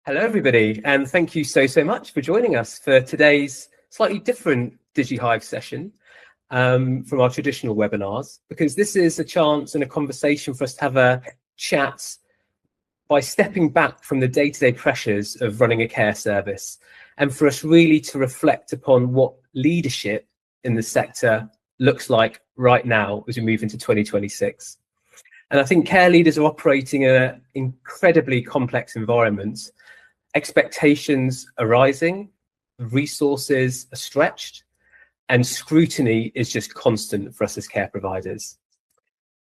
Hello, everybody, and thank you so much for joining us for today's slightly different DigiHive session from our traditional webinars, because this is a chance and a conversation for us to have a chat by stepping back from the day-to-day pressures of running a care service, and for us really to reflect upon what leadership in the sector looks like right now as we move into 2026. And I think care leaders are operating in an incredibly complex environment. Expectations are rising, resources are stretched, and scrutiny is just constant for us as care providers.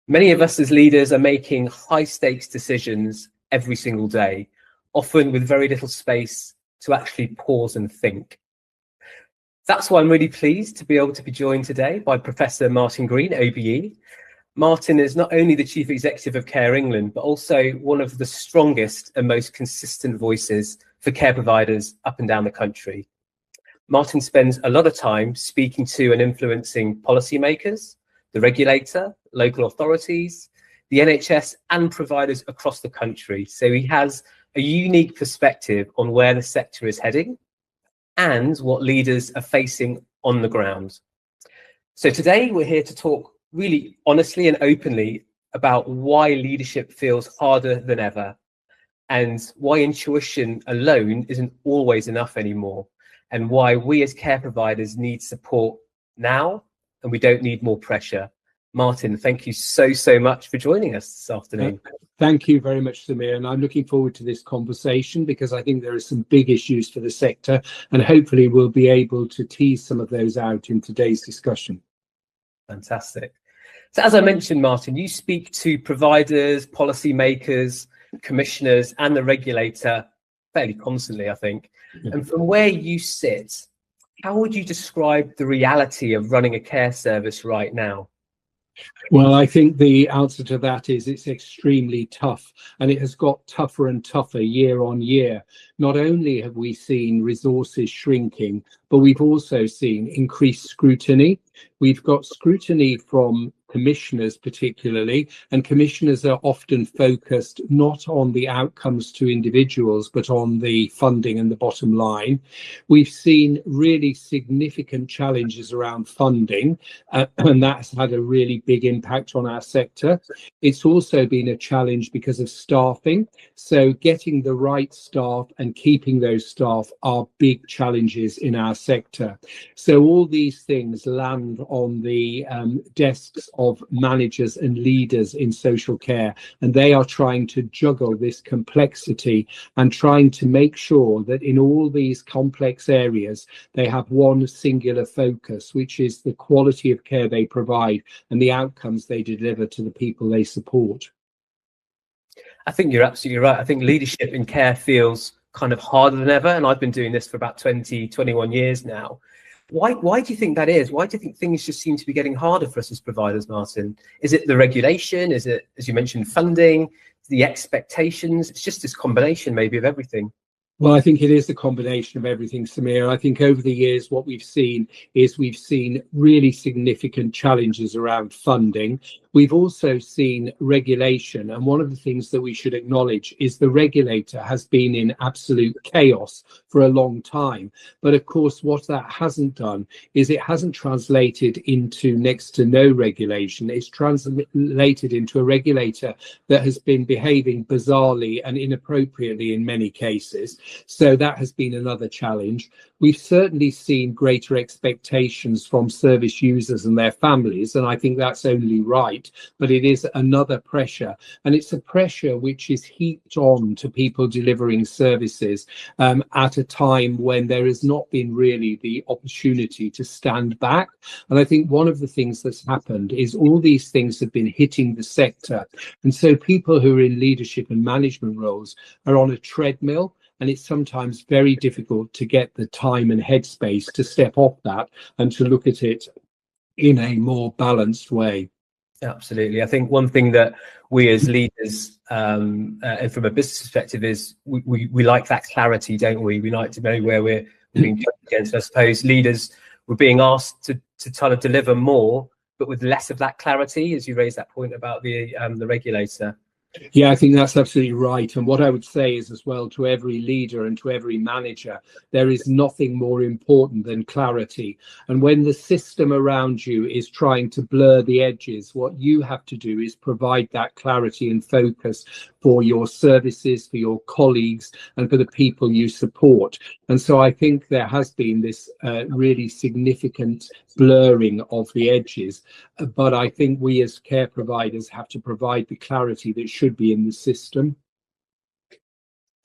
Many of us as leaders are making high-stakes decisions every single day, often with very little space to actually pause and think. That's why I'm really pleased to be able to be joined today by Professor Martin Green OBE. Martin is not only the Chief Executive of Care England, but also one of the strongest and most consistent voices for care providers up and down the country. Martin spends a lot of time speaking to and influencing policymakers, the regulator, local authorities, the NHS and providers across the country. So he has a unique perspective on where the sector is heading and what leaders are facing on the ground. So today we're here to talk really honestly and openly about why leadership feels harder than ever, and why intuition alone isn't always enough anymore, and why we as care providers need support now and we don't need more pressure. Martin, thank you so much for joining us this afternoon. Thank you very much, Samir, and I'm looking forward to this conversation because I think there are some big issues for the sector, and hopefully we'll be able to tease some of those out in today's discussion. Fantastic. So as I mentioned, Martin, you speak to providers, policymakers, commissioners and the regulator fairly constantly, I think. And from where you sit, how would you describe the reality of running a care service right now? Well, I think the answer to that is it's extremely tough, and it has got tougher and tougher year on year. Not only have we seen resources shrinking, but we've also seen increased scrutiny. We've got scrutiny from commissioners particularly, and commissioners are often focused not on the outcomes to individuals, but on the funding and the bottom line. We've seen really significant challenges around funding, and that's had a really big impact on our sector. It's also been a challenge because of staffing. So getting the right staff and keeping those staff are big challenges in our sector. So all these things land on the desks of managers and leaders in social care, and they are trying to juggle this complexity and trying to make sure that in all these complex areas they have one singular focus, which is the quality of care they provide and the outcomes they deliver to the people they support. I think you're absolutely right. I think leadership in care feels kind of harder than ever, and I've been doing this for about 21 years now. Why do you think that is? Why do you think things just seem to be getting harder for us as providers, Martin? Is it the regulation? Is it, as you mentioned, funding, the expectations? It's just this combination maybe of everything. Well, I think it is a combination of everything, Samir. I think over the years, what we've seen is we've seen really significant challenges around funding. We've also seen regulation, and one of the things that we should acknowledge is the regulator has been in absolute chaos for a long time. But of course, what that hasn't done is it hasn't translated into next to no regulation. It's translated into a regulator that has been behaving bizarrely and inappropriately in many cases. So that has been another challenge. We've certainly seen greater expectations from service users and their families, and I think that's only right, but it is another pressure, and it's a pressure which is heaped on to people delivering services at a time when there has not been really the opportunity to stand back. And I think one of the things that's happened is all these things have been hitting the sector, and so people who are in leadership and management roles are on a treadmill, and it's sometimes very difficult to get the time and headspace to step off that and to look at it in a more balanced way. Absolutely. I think one thing that we as leaders and from a business perspective is we like that clarity, don't we? We like to know where we're being judged against. I suppose leaders were being asked to try to deliver more, but with less of that clarity, as you raised that point about the regulator. Yeah, I think that's absolutely right. And what I would say is as well, to every leader and to every manager, there is nothing more important than clarity. And when the system around you is trying to blur the edges, what you have to do is provide that clarity and focus for your services, for your colleagues, and for the people you support. And so I think there has been this really significant blurring of the edges. But I think we as care providers have to provide the clarity that should be in the system.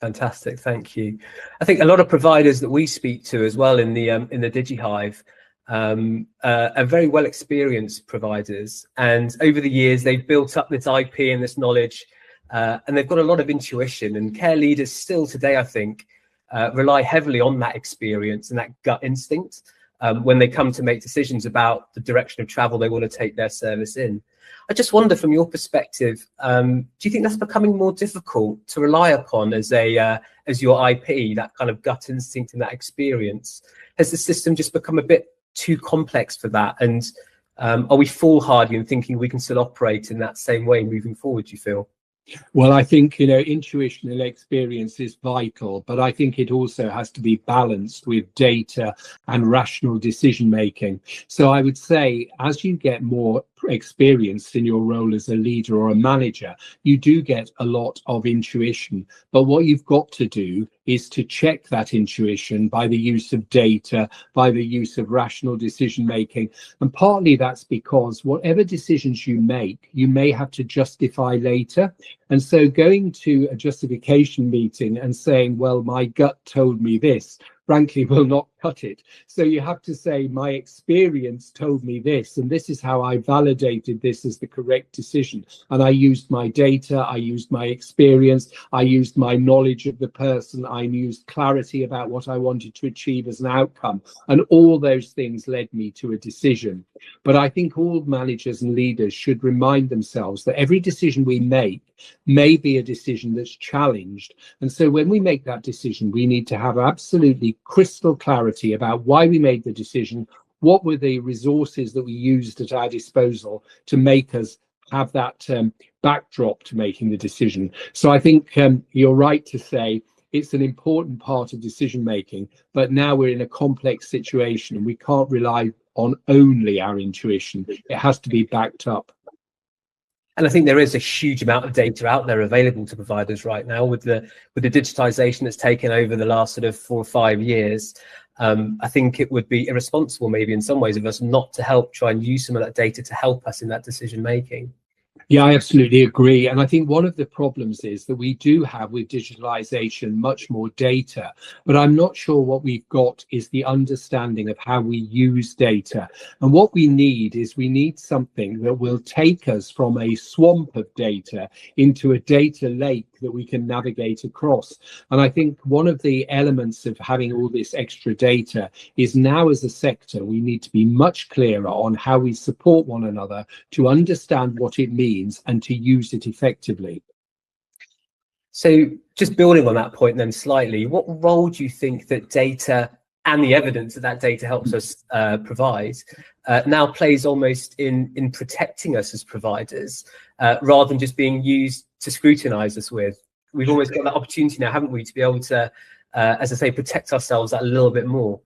Fantastic, thank you. I think a lot of providers that we speak to as well in the DigiHive are very well experienced providers, and over the years they've built up this IP and this knowledge, and they've got a lot of intuition. And care leaders still today, I think, rely heavily on that experience and that gut instinct when they come to make decisions about the direction of travel they want to take their service in. I just wonder, from your perspective, do you think that's becoming more difficult to rely upon as your IP, that kind of gut instinct and that experience? Has the system just become a bit too complex for that? And are we foolhardy in thinking we can still operate in that same way moving forward, do you feel? Well, I think, intuition and experience is vital, but I think it also has to be balanced with data and rational decision making. So I would say, as you get more experienced in your role as a leader or a manager, you do get a lot of intuition. But what you've got to do is to check that intuition by the use of data, by the use of rational decision making. And partly that's because whatever decisions you make, you may have to justify later. And so going to a justification meeting and saying, well, my gut told me this, frankly, will not cut it. So you have to say, my experience told me this, and this is how I validated this as the correct decision. And I used my data, I used my experience, I used my knowledge of the person, I used clarity about what I wanted to achieve as an outcome. And all those things led me to a decision. But I think all managers and leaders should remind themselves that every decision we make may be a decision that's challenged. And so when we make that decision, we need to have absolutely crystal clarity about why we made the decision, what were the resources that we used at our disposal to make us have that backdrop to making the decision. So I think you're right to say it's an important part of decision making, but now we're in a complex situation and we can't rely on only our intuition. It has to be backed up. And I think there is a huge amount of data out there available to providers right now with the digitization that's taken over the last sort of 4 or 5 years. I think it would be irresponsible maybe in some ways of us not to help try and use some of that data to help us in that decision making. Yeah, I absolutely agree. And I think one of the problems is that we do have with digitalization much more data, but I'm not sure what we've got is the understanding of how we use data. And what we need is we need something that will take us from a swamp of data into a data lake that we can navigate across. And I think one of the elements of having all this extra data is now as a sector, we need to be much clearer on how we support one another to understand what it means and to use it effectively. So just building on that point then slightly, what role do you think that data and the evidence that data helps us provide now plays almost in protecting us as providers rather than just being used to scrutinize us with? We've almost got that opportunity now, haven't we, to be able to, as I say, protect ourselves that a little bit more.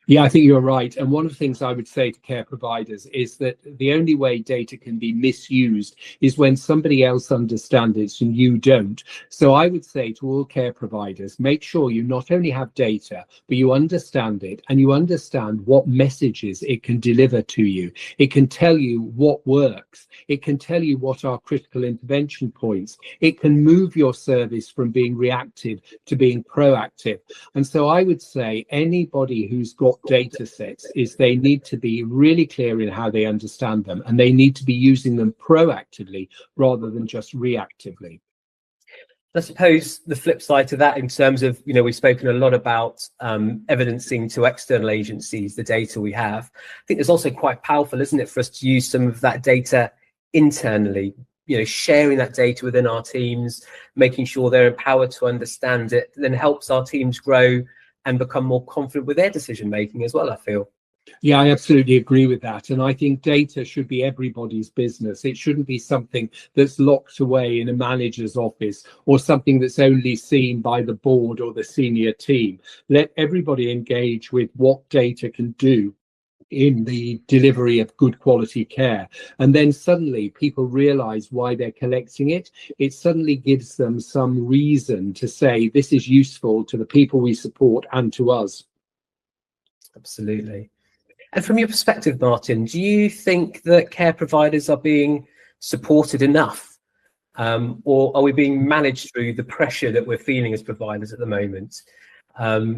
Yeah, I think you're right. And one of the things I would say to care providers is that the only way data can be misused is when somebody else understands it and you don't. So I would say to all care providers, make sure you not only have data, but you understand it and you understand what messages it can deliver to you. It can tell you what works. It can tell you what are critical intervention points. It can move your service from being reactive to being proactive. And so I would say anybody who's got data sets is they need to be really clear in how they understand them, and they need to be using them proactively rather than just reactively. I suppose the flip side to that, in terms of, we've spoken a lot about evidencing to external agencies the data we have. I think it's also quite powerful, isn't it, for us to use some of that data internally, sharing that data within our teams, making sure they're empowered to understand it, then helps our teams grow and become more confident with their decision making as well, I feel. Yeah, I absolutely agree with that. And I think data should be everybody's business. It shouldn't be something that's locked away in a manager's office or something that's only seen by the board or the senior team. Let everybody engage with what data can do in the delivery of good quality care. And then suddenly people realize why they're collecting it. It suddenly gives them some reason to say this is useful to the people we support and to us. Absolutely. And from your perspective, Martin, do you think that care providers are being supported enough? Or are we being managed through the pressure that we're feeling as providers at the moment? I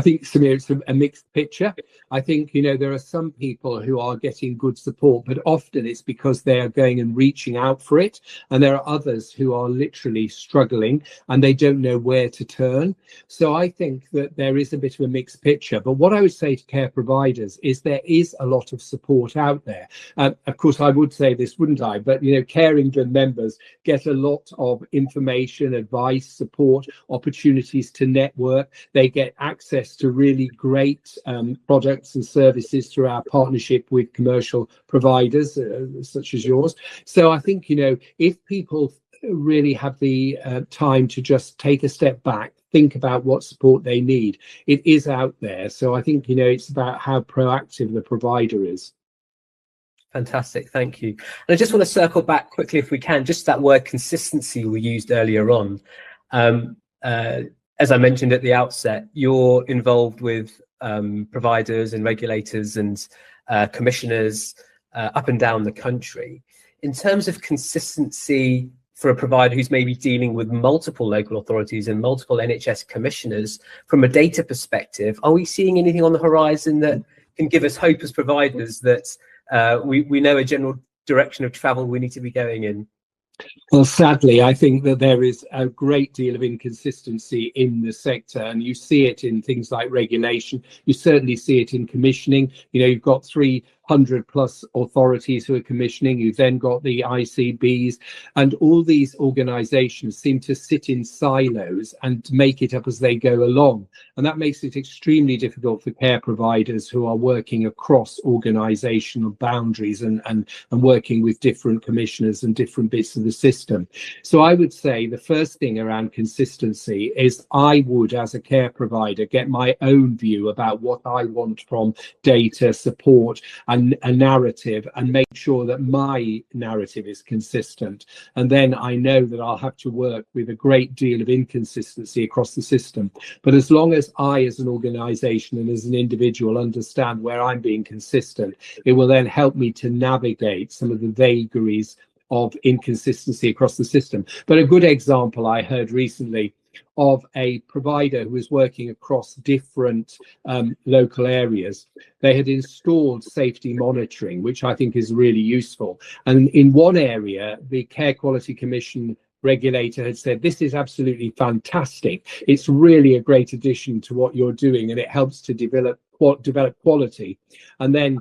think, Samir, it's a mixed picture. I think, there are some people who are getting good support, but often it's because they are going and reaching out for it. And there are others who are literally struggling and they don't know where to turn. So I think that there is a bit of a mixed picture. But what I would say to care providers is there is a lot of support out there. Of course, I would say this, wouldn't I? But, Care England members get a lot of information, advice, support, opportunities to network. They get access to really great products and services through our partnership with commercial providers such as yours. So I think, if people really have the time to just take a step back, think about what support they need, it is out there. So I think, it's about how proactive the provider is. Fantastic, thank you. And I just want to circle back quickly, if we can, just that word consistency we used earlier on. As I mentioned at the outset, you're involved with providers and regulators and commissioners up and down the country. In terms of consistency for a provider who's maybe dealing with multiple local authorities and multiple NHS commissioners, from a data perspective, are we seeing anything on the horizon that can give us hope as providers that we know a general direction of travel we need to be going in? Well, sadly, I think that there is a great deal of inconsistency in the sector, and you see it in things like regulation. You certainly see it in commissioning. You've got 300 plus authorities who are commissioning. You've then got the ICBs, and all these organisations seem to sit in silos and make it up as they go along. And that makes it extremely difficult for care providers who are working across organisational boundaries and working with different commissioners and different bits of the system. So I would say the first thing around consistency is I would, as a care provider, get my own view about what I want from data, support and a narrative, and make sure that my narrative is consistent. And then I know that I'll have to work with a great deal of inconsistency across the system. But as long as I, as an organisation and as an individual, understand where I'm being consistent, it will then help me to navigate some of the vagaries of inconsistency across the system. But a good example I heard recently of a provider who was working across different local areas. They had installed safety monitoring, which I think is really useful. And in one area, the Care Quality Commission regulator had said, this is absolutely fantastic. It's really a great addition to what you're doing, and it helps to develop quality. And then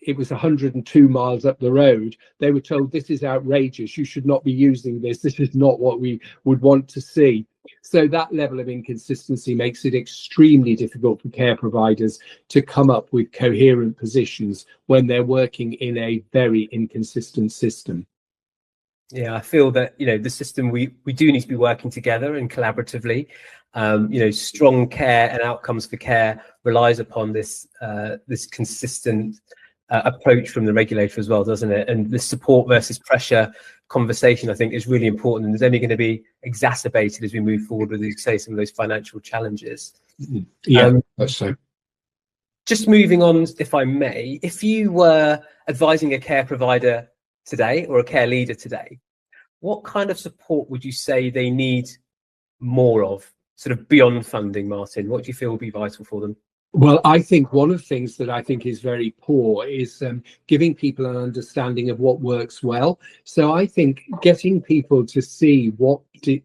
it was 102 miles up the road. They were told, this is outrageous. You should not be using this. This is not what we would want to see. So that level of inconsistency makes it extremely difficult for care providers to come up with coherent positions when they're working in a very inconsistent system. Yeah, I feel that, the system, we do need to be working together and collaboratively. Strong care and outcomes for care relies upon this consistent approach from the regulator as well, doesn't it? And the support versus pressure conversation, I think, is really important, and is only going to be exacerbated as we move forward with, say, some of those financial challenges. Yeah, that's so. Just moving on, if I may, if you were advising a care provider today or a care leader today, what kind of support would you say they need more of, sort of beyond funding, Martin? What do you feel will be vital for them? Well, I think one of the things that I think is very poor is giving people an understanding of what works well. So I think getting people to see what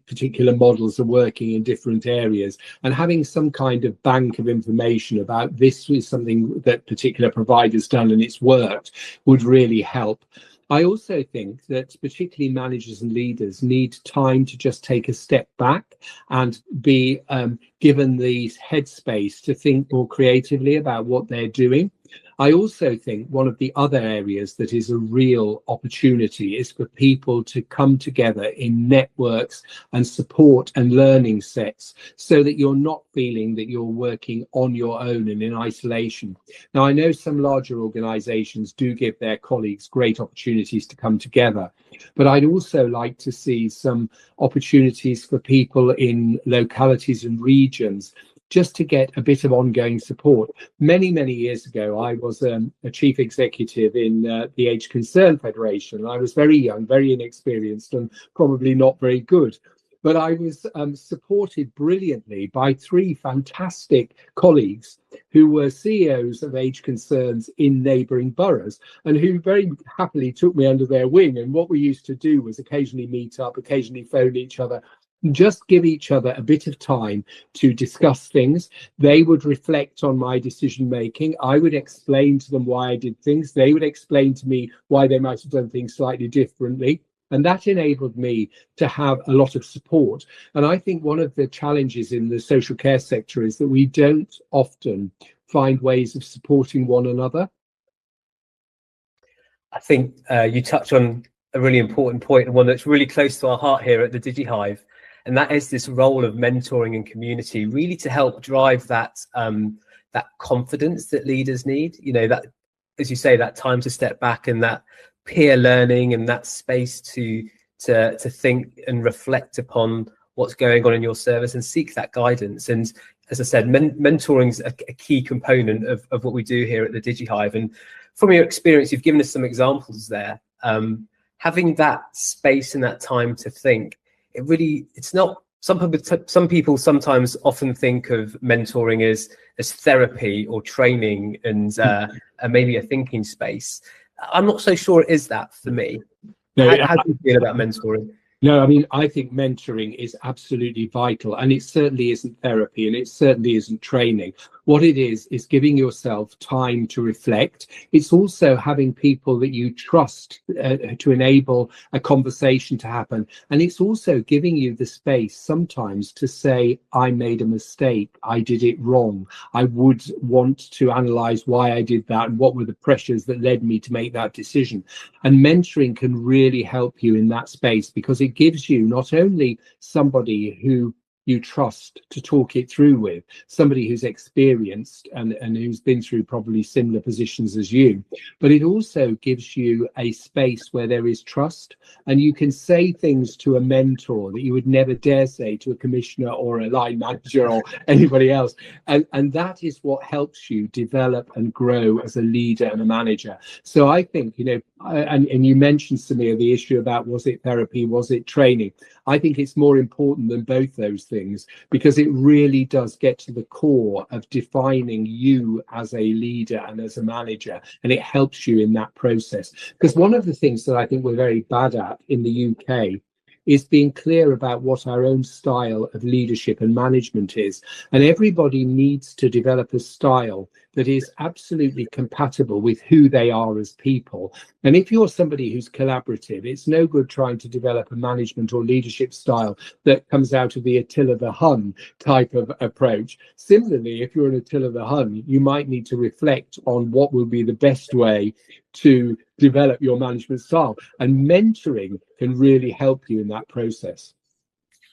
particular models are working in different areas and having some kind of bank of information about this is something that particular provider's done and it's worked would really help. I also think that particularly managers and leaders need time to just take a step back and be given the headspace to think more creatively about what they're doing. I also think one of the other areas that is a real opportunity is for people to come together in networks and support and learning sets so that you're not feeling that you're working on your own and in isolation. Now, I know some larger organizations do give their colleagues great opportunities to come together, but I'd also like to see some opportunities for people in localities and regions just to get a bit of ongoing support. Many, many years ago, I was a chief executive in the Age Concern Federation. I was very young, very inexperienced, and probably not very good. But I was supported brilliantly by 3 fantastic colleagues who were CEOs of age concerns in neighbouring boroughs and who very happily took me under their wing. And what we used to do was occasionally meet up, occasionally phone each other, just give each other a bit of time to discuss things. They would reflect on my decision making. I would explain to them why I did things. They would explain to me why they might have done things slightly differently. And that enabled me to have a lot of support. And I think one of the challenges in the social care sector is that we don't often find ways of supporting one another. I think you touch on a really important point, and one that's really close to our heart here at the DigiHive. And that is this role of mentoring and community, really to help drive that that confidence that leaders need. You know, that, as you say, that time to step back and that peer learning and that space to think and reflect upon what's going on in your service and seek that guidance. And as I said, mentoring is a key component of what we do here at the DigiHive. And from your experience, you've given us some examples there. Having that space and that time to think, it's not, some people sometimes often think of mentoring as therapy or training and maybe a thinking space. I'm not so sure it is that for me. No, how do you feel about mentoring? No, I mean, I think mentoring is absolutely vital, and it certainly isn't therapy, and it certainly isn't training. What it is giving yourself time to reflect. It's also having people that you trust to enable a conversation to happen. And it's also giving you the space sometimes to say, I made a mistake, I did it wrong. I would want to analyze why I did that and what were the pressures that led me to make that decision. And mentoring can really help you in that space, because it gives you not only somebody who you trust to talk it through with, somebody who's experienced and who's been through probably similar positions as you, but it also gives you a space where there is trust, and you can say things to a mentor that you would never dare say to a commissioner or a line manager or anybody else. And that is what helps you develop and grow as a leader and a manager. So I think, you know, and you mentioned, Samir, the issue about was it therapy, was it training? I think it's more important than both those things, because it really does get to the core of defining you as a leader and as a manager, and it helps you in that process. Because one of the things that I think we're very bad at in the UK is being clear about what our own style of leadership and management is. And everybody needs to develop a style that is absolutely compatible with who they are as people. And if you're somebody who's collaborative, it's no good trying to develop a management or leadership style that comes out of the Attila the Hun type of approach. Similarly, if you're an Attila the Hun, you might need to reflect on what will be the best way to develop your management style. And mentoring can really help you in that process.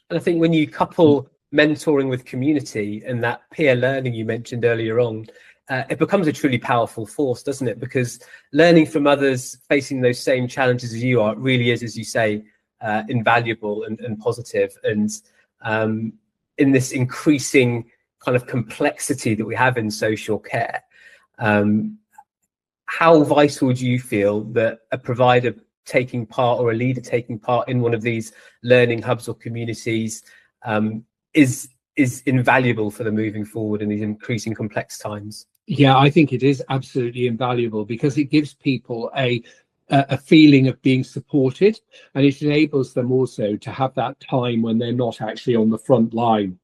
And I think when you couple mentoring with community and that peer learning you mentioned earlier on, it becomes a truly powerful force, doesn't it? Because learning from others facing those same challenges as you are, it really is, as you say, invaluable and positive. And in this increasing kind of complexity that we have in social care, how vital do you feel that a provider taking part or a leader taking part in one of these learning hubs or communities is invaluable for the moving forward in these increasing complex times? Yeah, I think it is absolutely invaluable, because it gives people a feeling of being supported, and it enables them also to have that time when they're not actually on the front line,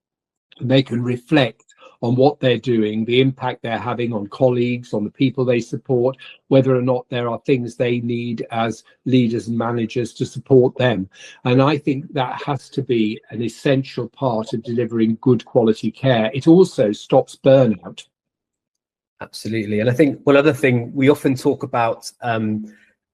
and they can reflect on what they're doing, the impact they're having on colleagues, on the people they support, whether or not there are things they need as leaders and managers to support them. And I think that has to be an essential part of delivering good quality care. It also stops burnout. Absolutely. And I think one other thing, we often talk about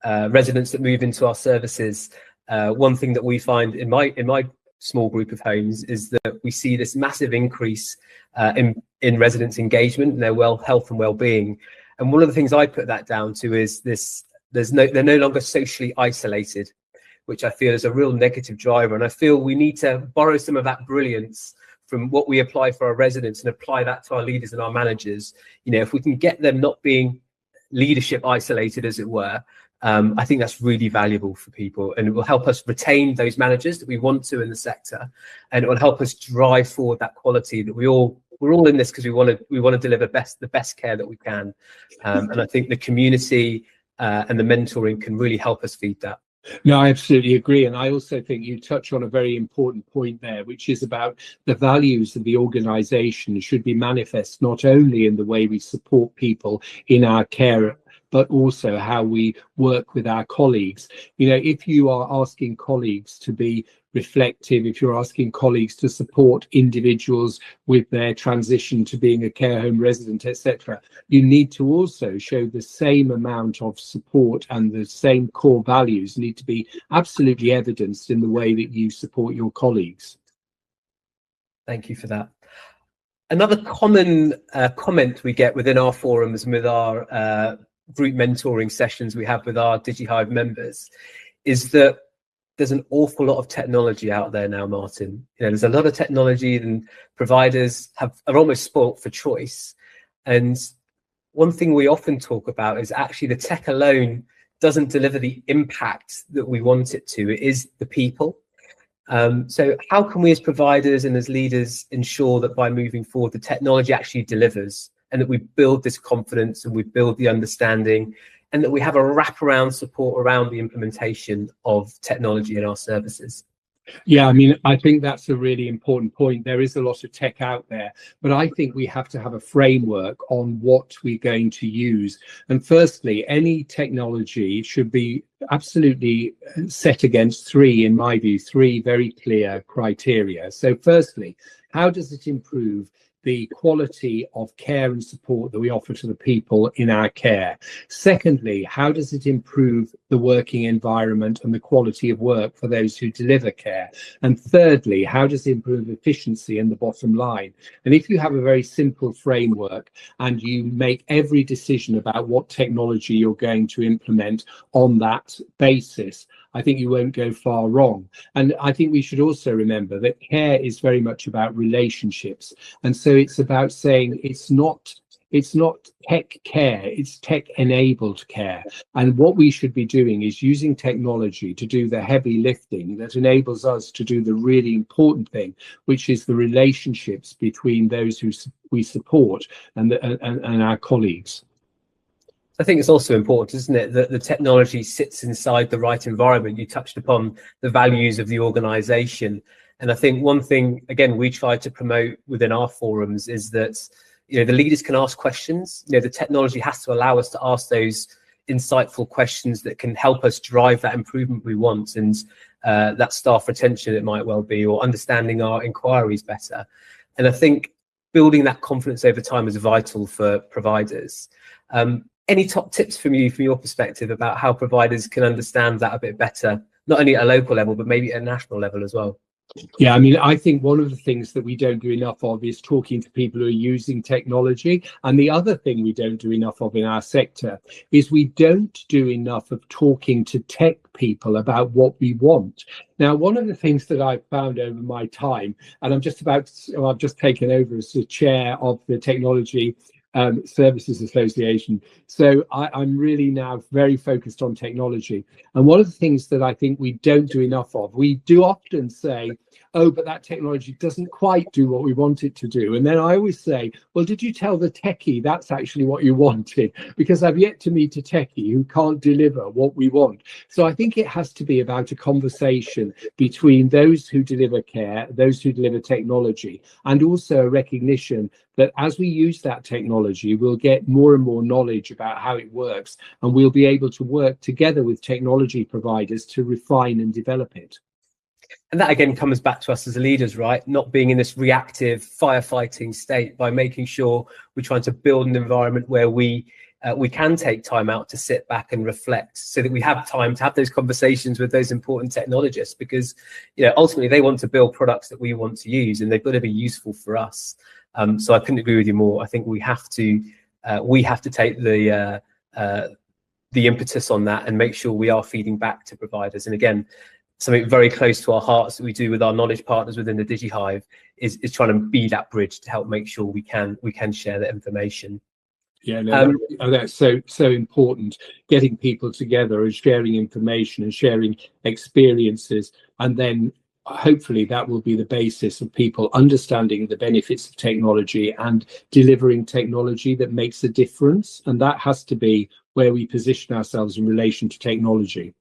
residents that move into our services. One thing that we find in my small group of homes is that we see this massive increase in residents' engagement and their health and well-being. And one of the things I put that down to is they're no longer socially isolated, which I feel is a real negative driver. And I feel we need to borrow some of that brilliance from what we apply for our residents and apply that to our leaders and our managers. You know, if we can get them not being leadership isolated, as it were, I think that's really valuable for people, and it will help us retain those managers that we want to in the sector, and it will help us drive forward that quality that we're all in this because we want to deliver the best care that we can, and I think the community and the mentoring can really help us feed that. No, I absolutely agree. And I also think you touch on a very important point there, which is about the values of the organisation should be manifest not only in the way we support people in our care, but also how we work with our colleagues. You know, if you are asking colleagues to be reflective, if you're asking colleagues to support individuals with their transition to being a care home resident, etc., you need to also show the same amount of support, and the same core values need to be absolutely evidenced in the way that you support your colleagues. Thank you for that. Another common comment we get within our forums and with our group mentoring sessions we have with our DigiHive members is that there's an awful lot of technology out there now, Martin. You know, there's a lot of technology, and providers are almost spoilt for choice. And one thing we often talk about is actually the tech alone doesn't deliver the impact that we want it to. It is the people. So how can we as providers and as leaders ensure that by moving forward, the technology actually delivers, and that we build this confidence and we build the understanding, and that we have a wraparound support around the implementation of technology in our services? Yeah, I mean, I think that's a really important point. There is a lot of tech out there, but I think we have to have a framework on what we're going to use. And firstly, any technology should be absolutely set against in my view, three very clear criteria. So firstly, how does it improve the quality of care and support that we offer to the people in our care? Secondly, how does it improve the working environment and the quality of work for those who deliver care? And thirdly, how does it improve efficiency and the bottom line? And if you have a very simple framework and you make every decision about what technology you're going to implement on that basis, I think you won't go far wrong. And I think we should also remember that care is very much about relationships. And so it's about saying it's not tech care, it's tech enabled care. And what we should be doing is using technology to do the heavy lifting that enables us to do the really important thing, which is the relationships between those who we support and our colleagues. I think it's also important, isn't it, that the technology sits inside the right environment. You touched upon the values of the organisation. And I think one thing, again, we try to promote within our forums is that, you know, the leaders can ask questions. You know, the technology has to allow us to ask those insightful questions that can help us drive that improvement we want. And that staff retention, it might well be, or understanding our inquiries better. And I think building that confidence over time is vital for providers. Any top tips from your perspective about how providers can understand that a bit better, not only at a local level, but maybe at a national level as well? Yeah, I mean, I think one of the things that we don't do enough of is talking to people who are using technology. And the other thing we don't do enough of in our sector is we don't do enough of talking to tech people about what we want. Now, one of the things that I've found over my time, and I've just taken over as the chair of the technology Services Association. So I'm really now very focused on technology. And one of the things that I think we don't do enough of, we do often say, oh, but that technology doesn't quite do what we want it to do. And then I always say, well, did you tell the techie that's actually what you wanted? Because I've yet to meet a techie who can't deliver what we want. So I think it has to be about a conversation between those who deliver care, those who deliver technology, and also a recognition that as we use that technology, we'll get more and more knowledge about how it works, and we'll be able to work together with technology providers to refine and develop it. And that again comes back to us as leaders, right? Not being in this reactive firefighting state, by making sure we're trying to build an environment where we can take time out to sit back and reflect, so that we have time to have those conversations with those important technologists, because ultimately they want to build products that we want to use, and they've got to be useful for us. So I couldn't agree with you more. I think we have to take the impetus on that and make sure we are feeding back to providers. And again, something very close to our hearts that we do with our knowledge partners within the DigiHive is trying to be that bridge to help make sure we can share that information. Yeah, no, that's so important. Getting people together and sharing information and sharing experiences, and then hopefully that will be the basis of people understanding the benefits of technology and delivering technology that makes a difference. And that has to be where we position ourselves in relation to technology.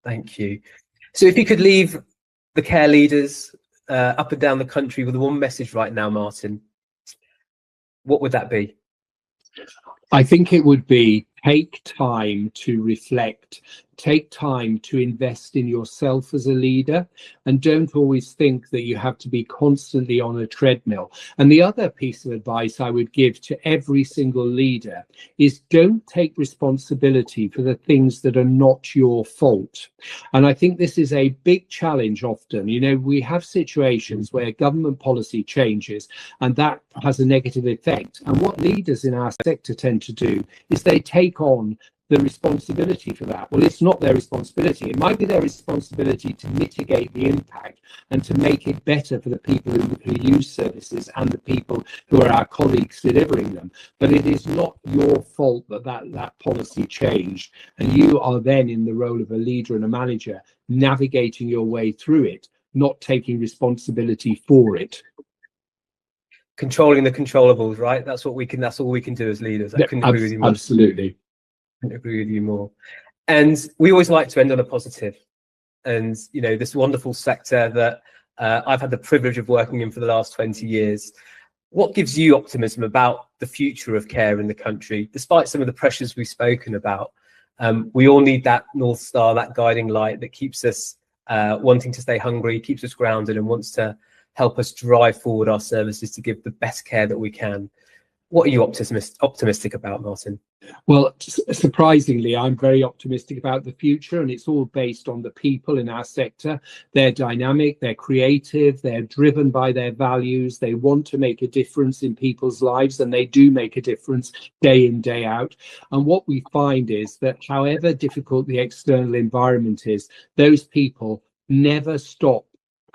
Thank you. So if you could leave the care leaders up and down the country with one message right now, Martin, what would that be? I think it would be take time to reflect, take time to invest in yourself as a leader, and don't always think that you have to be constantly on a treadmill. And the other piece of advice I would give to every single leader is don't take responsibility for the things that are not your fault. And I think this is a big challenge often. We have situations where government policy changes and that has a negative effect. And what leaders in our sector tend to do is they take on the responsibility for that. Well, it's not their responsibility. It might be their responsibility to mitigate the impact and to make it better for the people who use services and the people who are our colleagues delivering them. But it is not your fault that policy changed. And you are then in the role of a leader and a manager, navigating your way through it, not taking responsibility for it. Controlling the controllables, right? That's all we can do as leaders. I couldn't agree with you more. Absolutely. Couldn't agree with you more. And we always like to end on a positive. And this wonderful sector that I've had the privilege of working in for the last 20 years. What gives you optimism about the future of care in the country, despite some of the pressures we've spoken about? We all need that North Star, that guiding light that keeps us wanting to stay hungry, keeps us grounded, and wants to help us drive forward our services to give the best care that we can. What are you optimistic about, Martin? Well, surprisingly, I'm very optimistic about the future, and it's all based on the people in our sector. They're dynamic, they're creative, they're driven by their values, they want to make a difference in people's lives, and they do make a difference day in, day out. And what we find is that however difficult the external environment is, those people never stop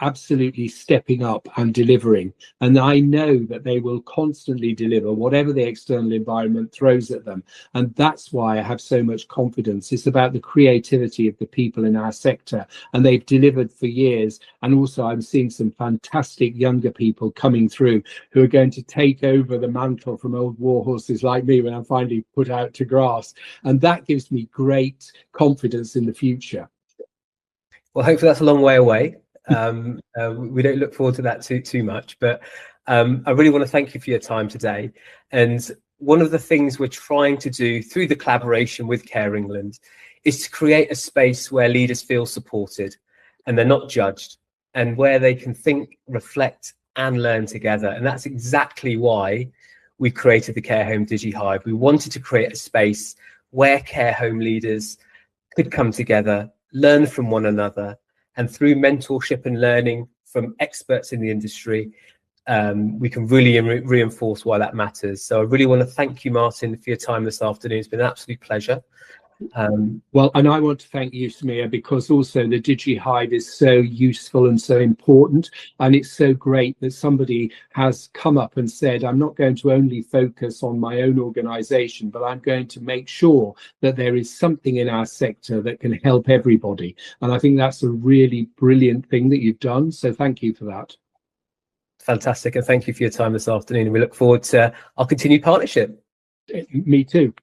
absolutely stepping up and delivering. And I know that they will constantly deliver whatever the external environment throws at them. And that's why I have so much confidence. It's about the creativity of the people in our sector, and they've delivered for years. And also I'm seeing some fantastic younger people coming through who are going to take over the mantle from old war horses like me when I'm finally put out to grass. And that gives me great confidence in the future. Well, hopefully that's a long way away. We don't look forward to that too much, but I really want to thank you for your time today. And one of the things we're trying to do through the collaboration with Care England is to create a space where leaders feel supported and they're not judged, and where they can think, reflect and learn together. And that's exactly why we created the Care Home DigiHive. We wanted to create a space where care home leaders could come together, learn from one another, and through mentorship and learning from experts in the industry, we can really reinforce why that matters. So I really want to thank you, Martin, for your time this afternoon. It's been an absolute pleasure. Well, and I want to thank you, Samir, because also the DigiHive is so useful and so important. And it's so great that somebody has come up and said, I'm not going to only focus on my own organization, but I'm going to make sure that there is something in our sector that can help everybody. And I think that's a really brilliant thing that you've done. So thank you for that. Fantastic. And thank you for your time this afternoon. And we look forward to our continued partnership. Me too.